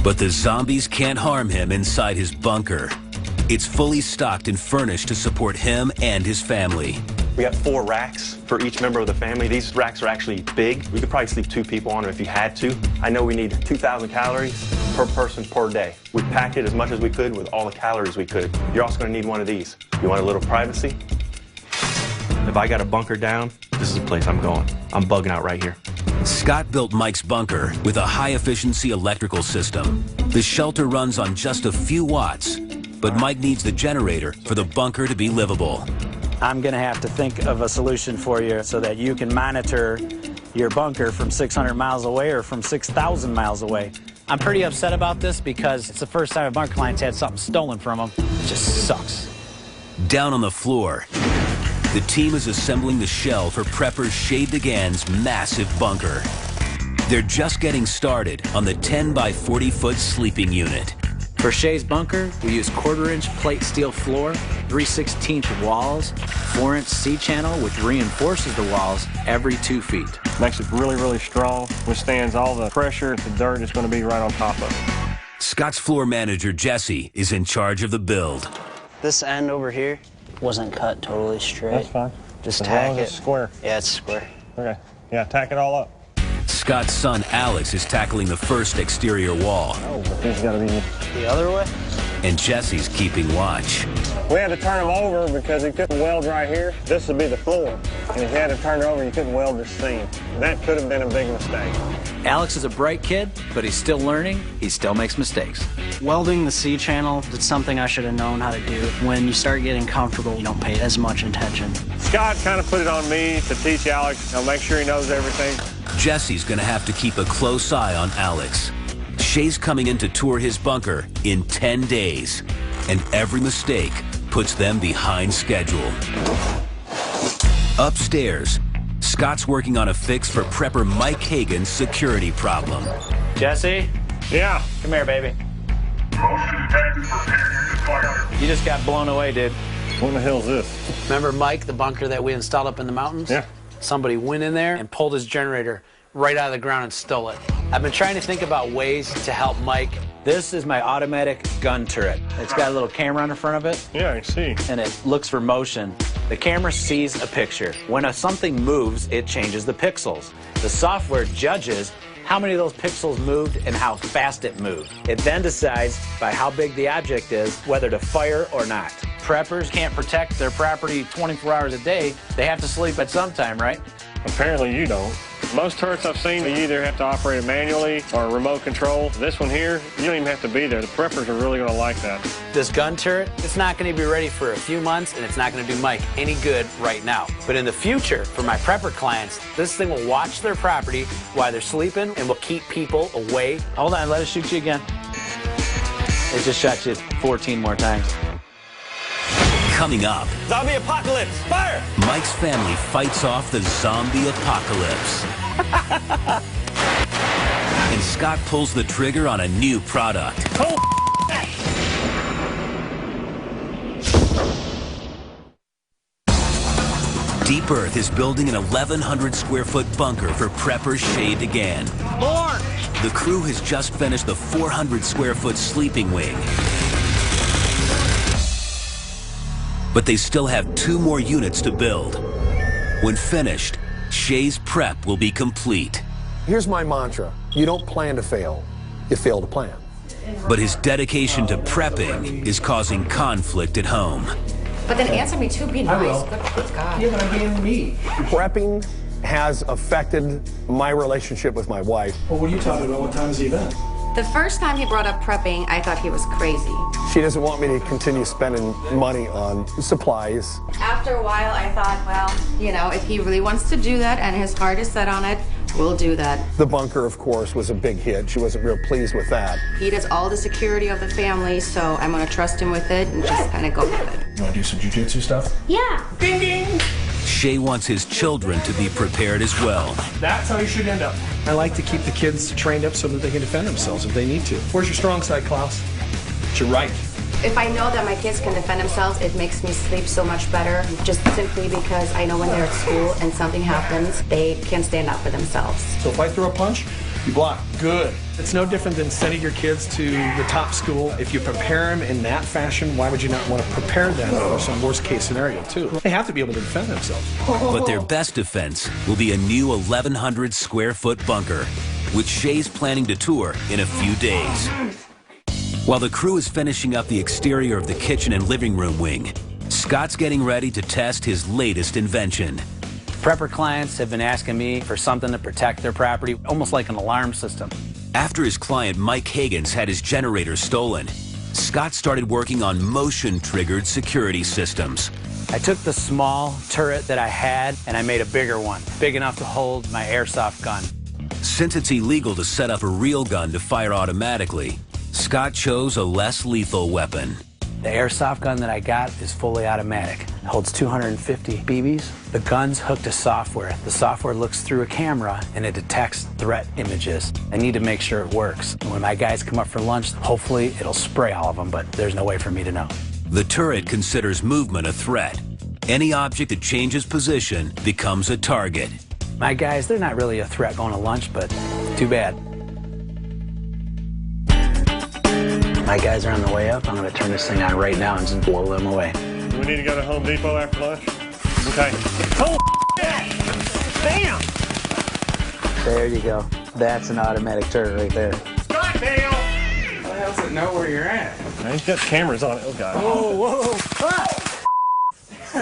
But the zombies can't harm him inside his bunker. It's fully stocked and furnished to support him and his family. We got 4 racks for each member of the family. These racks are actually big. We could probably sleep 2 people on them if you had to. I know we need 2,000 calories per person per day. We packed it as much as we could with all the calories we could. You're also going to need one of these. You want a little privacy? If I got a bunker down, this is the place I'm going. I'm bugging out right here. Scott built Mike's bunker with a high-efficiency electrical system. The shelter runs on just a few watts, but Mike needs the generator for the bunker to be livable. I'm going to have to think of a solution for you so that you can monitor your bunker from 600 miles away or from 6,000 miles away. I'm pretty upset about this because it's the first time a bunker client's had something stolen from them. It just sucks. Down on the floor, the team is assembling the shell for Prepper Shay DeGan's massive bunker. They're just getting started on the 10 by 40-foot sleeping unit. For Shay's bunker, we use 1/4-inch plate steel floor, 3/16 walls, 4-inch C-channel, which reinforces the walls every 2 feet. Makes it really, really strong, withstands all the pressure the dirt is going to be right on top of it. Scott's floor manager, Jesse, is in charge of the build. This end over here wasn't cut totally straight. That's fine. Just as tack long as it. It's square. Yeah, it's square. Okay. Yeah, tack it all up. Scott's son, Alex, is tackling the first exterior wall. Oh, but this got to be the other way. And Jesse's keeping watch. We had to turn him over because he couldn't weld right here. This would be the floor. And if you had to turn it over, you couldn't weld the seam. That could have been a big mistake. Alex is a bright kid, but he's still learning. He still makes mistakes. Welding the C-channel, it's something I should have known how to do. When you start getting comfortable, you don't pay as much attention. Scott kind of put it on me to teach Alex. I'll make sure he knows everything. Jesse's going to have to keep a close eye on Alex. Shay's coming in to tour his bunker in 10 days, and every mistake puts them behind schedule. Upstairs, Scott's working on a fix for Prepper Mike Hagan's security problem. Jesse? Yeah. Come here, baby. You just got blown away, dude. What in the hell is this? Remember Mike, the bunker that we installed up in the mountains? Yeah. Somebody went in there and pulled his generator right out of the ground and stole it. I've been trying to think about ways to help Mike. This is my automatic gun turret. It's got a little camera on the front of it. Yeah, I see. And it looks for motion. The camera sees a picture. When something moves, it changes the pixels. The software judges how many of those pixels moved and how fast it moved. It then decides by how big the object is whether to fire or not. Preppers can't protect their property 24 hours a day. They have to sleep at some time, right? Apparently you don't. Most turrets I've seen, you either have to operate it manually or remote control. This one here, you don't even have to be there. The preppers are really going to like that. This gun turret, it's not going to be ready for a few months, and it's not going to do Mike any good right now. But in the future, for my prepper clients, this thing will watch their property while they're sleeping and will keep people away. Hold on, let us shoot you again. It just shot you 14 more times. Coming up, Zombie apocalypse! Fire! Mike's family fights off the zombie apocalypse. And Scott pulls the trigger on a new product. Oh, Deep Earth is building an 1,100 square foot bunker for Prepper Shay DeGan. More! The crew has just finished the 400 square foot sleeping wing. But they still have 2 more units to build. When finished, Shay's prep will be complete. Here's my mantra. You don't plan to fail. You fail to plan. But his dedication to prepping is causing conflict at home. But then answer me too, be nice. Good God. Yeah, but I'm being me. Prepping has affected my relationship with my wife. Well, what are you talking about? What time has he been? The first time he brought up prepping, I thought he was crazy. She doesn't want me to continue spending money on supplies. After a while, I thought, well, you know, if he really wants to do that and his heart is set on it, we'll do that. The bunker, of course, was a big hit. She wasn't real pleased with that. He does all the security of the family, so I'm going to trust him with it and just kind of go with it. You want to do some jiu-jitsu stuff? Yeah. Ding, ding. Shay wants his children to be prepared as well. That's how you should end up. I like to keep the kids trained up so that they can defend themselves if they need to. Where's your strong side, Klaus? It's your right. If I know that my kids can defend themselves, it makes me sleep so much better, just simply because I know when they're at school and something happens, they can stand up for themselves. So if I throw a punch, You block. Good. It's no different than sending your kids to the top school. If you prepare them in that fashion, why would you not want to prepare them for some worst case scenario too? They have to be able to defend themselves. But their best defense will be a new 1,100 square foot bunker, which Shay's planning to tour in a few days. While the crew is finishing up the exterior of the kitchen and living room wing, Scott's getting ready to test his latest invention. Prepper clients have been asking me for something to protect their property, almost like an alarm system. After his client Mike Higgins had his generator stolen, Scott started working on motion-triggered security systems. I took the small turret that I had and I made a bigger one, big enough to hold my airsoft gun. Since it's illegal to set up a real gun to fire automatically, Scott chose a less lethal weapon. The airsoft gun that I got is fully automatic. It holds 250 BBs. The gun's hooked to software. The software looks through a camera and it detects threat images. I need to make sure it works. And when my guys come up for lunch, hopefully it'll spray all of them, but there's no way for me to know. The turret considers movement a threat. Any object that changes position becomes a target. My guys, they're not really a threat going to lunch, but too bad. My guys are on the way up. I'm going to turn this thing on right now and just blow them away. We need to go to Home Depot after lunch? Okay. Holy damn! There you go. That's an automatic turret right there. Scott Dale! How the hell does it know where you're at? He's got cameras on it. Oh, God. Whoa.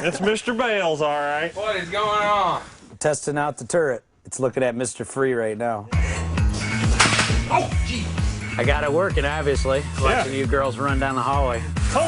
It's Mr. Bales, all right. What is going on? Testing out the turret. It's looking at Mr. Free right now. Oh, gee. I got it working, obviously. Watching you girls run down the hallway.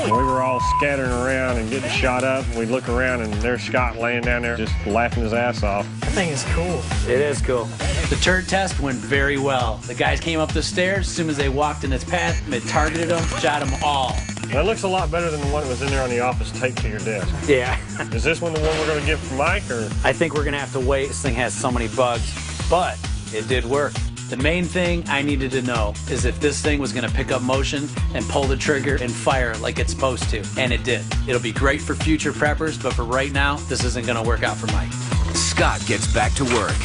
We were all scattering around and getting shot up. We'd look around and there's Scott laying down there just laughing his ass off. That thing is cool. It is cool. The turret test went very well. The guys came up the stairs. As soon as they walked in its path, they targeted them, shot them all. That looks a lot better than the one that was in there on the office taped to your desk. Yeah. Is this one the one we're going to give for Mike, or? I think we're going to have to wait. This thing has so many bugs, but it did work. The main thing I needed to know is if this thing was going to pick up motion and pull the trigger and fire like it's supposed to, and it did. It'll be great for future preppers, but for right now, this isn't going to work out for Mike. Scott gets back to work.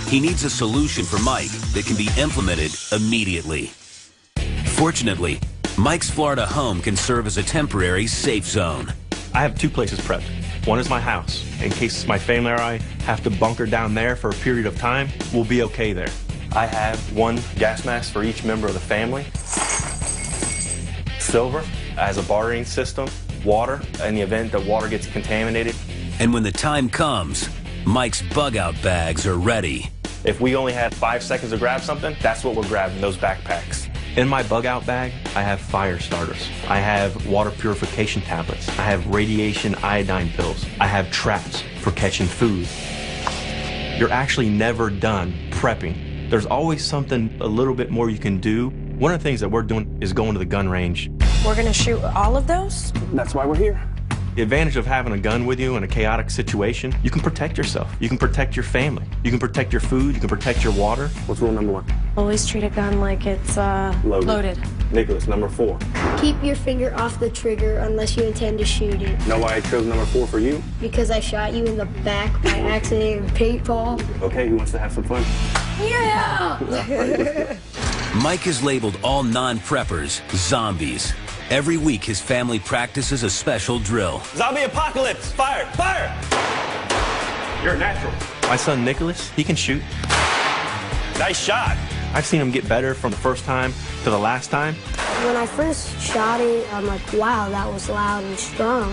He needs a solution for Mike that can be implemented immediately. Fortunately, Mike's Florida home can serve as a temporary safe zone. I have two places prepped. One is my house. In case my family or I have to bunker down there for a period of time, we'll be okay there. I have one gas mask for each member of the family. Silver as a bartering system. Water in the event that water gets contaminated. And when the time comes, Mike's bug-out bags are ready. If we only have 5 seconds to grab something, that's what we're grabbing, those backpacks. In my bug-out bag, I have fire starters. I have water purification tablets. I have radiation iodine pills. I have traps for catching food. You're actually never done prepping. There's always something a little bit more you can do. One of the things that we're doing is going to the gun range. We're gonna shoot all of those? That's why we're here. The advantage of having a gun with you in a chaotic situation, you can protect yourself. You can protect your family. You can protect your food. You can protect your water. What's rule number 1? Always treat a gun like it's loaded. Nicholas, number 4. Keep your finger off the trigger unless you intend to shoot it. Know why I chose number 4 for you? Because I shot you in the back by accident with paintball. Okay, who wants to have some fun? Yeah! Mike has labeled all non-preppers zombies. Every week, his family practices a special drill. Zombie apocalypse! Fire! Fire! You're a natural. My son Nicholas, he can shoot. Nice shot. I've seen him get better from the first time to the last time. When I first shot it, I'm like, wow, that was loud and strong.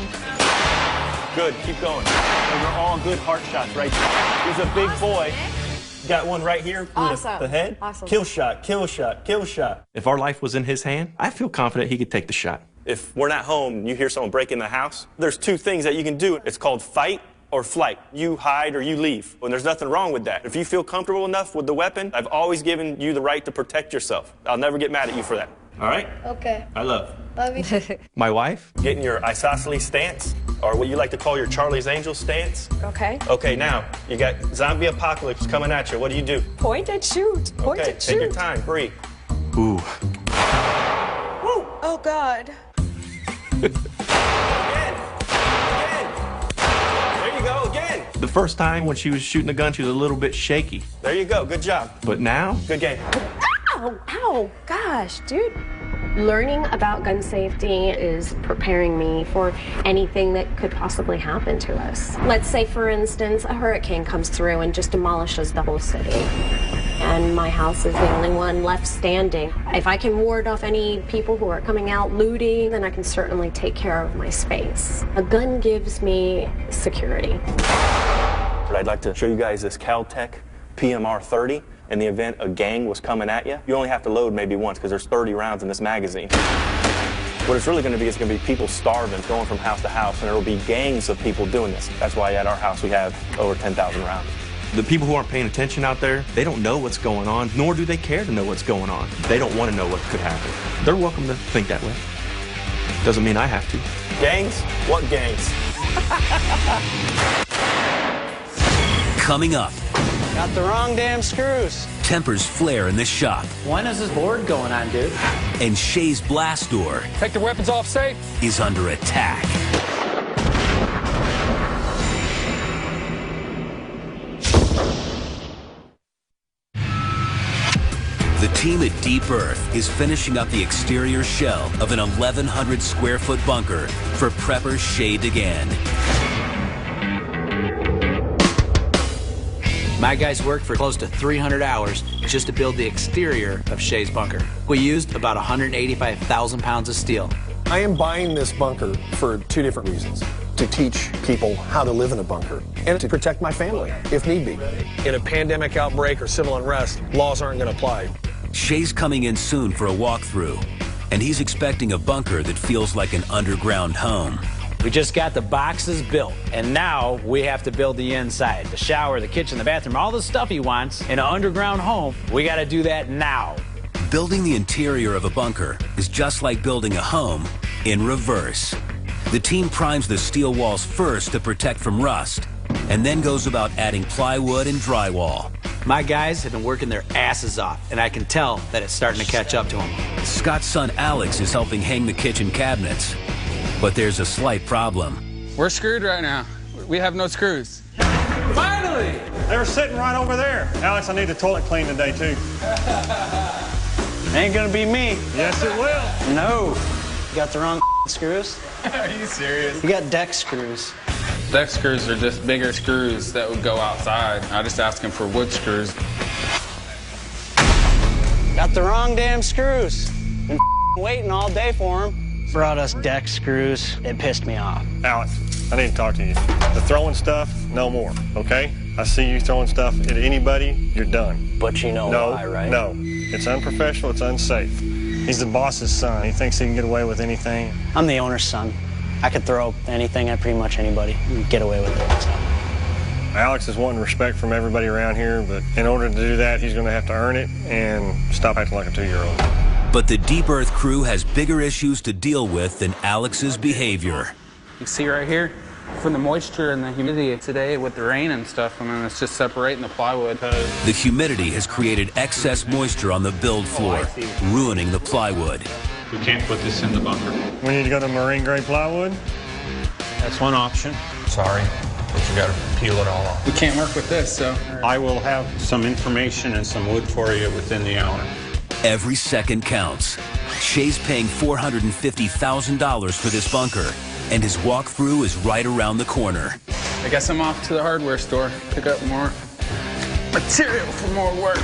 Good, keep going. Those are all good heart shots right there. He's a big boy. Got one right here in the head. Awesome. Kill shot, kill shot, kill shot. If our life was in his hand, I feel confident he could take the shot. If we're not home and you hear someone break in the house, there's 2 things that you can do. It's called fight or flight. You hide or you leave. And there's nothing wrong with that. If you feel comfortable enough with the weapon, I've always given you the right to protect yourself. I'll never get mad at you for that. All right? Okay. I love. Love you. My wife, getting your isosceles stance, or what you like to call your Charlie's Angels stance. Okay. Okay, now, you got zombie apocalypse coming at you. What do? Point and shoot. Point Okay, and take your shoot. time, breathe. Ooh. Woo. Oh, God. Again. There you go, again. The first time when she was shooting a gun, she was a little bit shaky. There you go. Good job. But now? Good game. Ow, ow, gosh, dude. Learning about gun safety is preparing me for anything that could possibly happen to us. Let's say, for instance, a hurricane comes through and just demolishes the whole city, and my house is the only one left standing. If I can ward off any people who are coming out looting, then I can certainly take care of my space. A gun gives me security. I'd like to show you guys this Caltech PMR 30. In the event a gang was coming at you, you only have to load maybe once because there's 30 rounds in this magazine. What it's really going to be is going to be people starving, going from house to house, and there will be gangs of people doing this. That's why at our house we have over 10,000 rounds. The people who aren't paying attention out there, they don't know what's going on, nor do they care to know what's going on. They don't want to know what could happen. They're welcome to think that way. Doesn't mean I have to. Gangs? What gangs? Coming up. Got the wrong damn screws. Tempers flare in the shop. When is this board going on, dude? And Shay's blast door Take the weapons off safe. is under attack. The team at Deep Earth is finishing up the exterior shell of an 1,100 square foot bunker for prepper Shay DeGan. My guys worked for close to 300 hours just to build the exterior of Shay's bunker. We used about 185,000 pounds of steel. I am buying this bunker for two different reasons. To teach people how to live in a bunker and to protect my family, if need be. In a pandemic outbreak or civil unrest, laws aren't going to apply. Shay's coming in soon for a walkthrough, and he's expecting a bunker that feels like an underground home. We just got the boxes built, and now we have to build the inside. The shower, the kitchen, the bathroom, all the stuff he wants in an underground home. We got to do that now. Building the interior of a bunker is just like building a home in reverse. The team primes the steel walls first to protect from rust, and then goes about adding plywood and drywall. My guys have been working their asses off, and I can tell that it's starting to catch up to them. Scott's son Alex is helping hang the kitchen cabinets. But there's a slight problem. We're screwed right now. We have no screws. Finally! They were sitting right over there. Alex, I need the toilet cleaned today, too. Ain't gonna be me. Yes, it will. No. You got the wrong screws? Are you serious? You got deck screws. Deck screws are just bigger screws that would go outside. I just asked him for wood screws. Got the wrong damn screws. Been waiting all day for them. Brought us deck screws. It pissed me off. Alex, I need to talk to you. The throwing stuff, no more, okay? I see you throwing stuff at anybody, you're done. But you know why, right? No, it's unprofessional, it's unsafe. He's the boss's son. He thinks he can get away with anything. I'm the owner's son. I could throw anything at pretty much anybody and get away with it. So. Alex is wanting respect from everybody around here, but in order to do that, he's going to have to earn it and stop acting like a 2-year-old. But the Deep Earth crew has bigger issues to deal with than Alex's behavior. You see right here, from the moisture and the humidity today with the rain and stuff, I mean, it's just separating the plywood. The humidity has created excess moisture on the build floor, ruining the plywood. We can't put this in the bunker. We need to go to marine grade plywood? That's one option. Sorry, but you got to peel it all off. We can't work with this, so. I will have some information and some wood for you within the hour. Every second counts. Shay's paying $450,000 for this bunker, and his walkthrough is right around the corner. I guess I'm off to the hardware store, pick up more material for more work.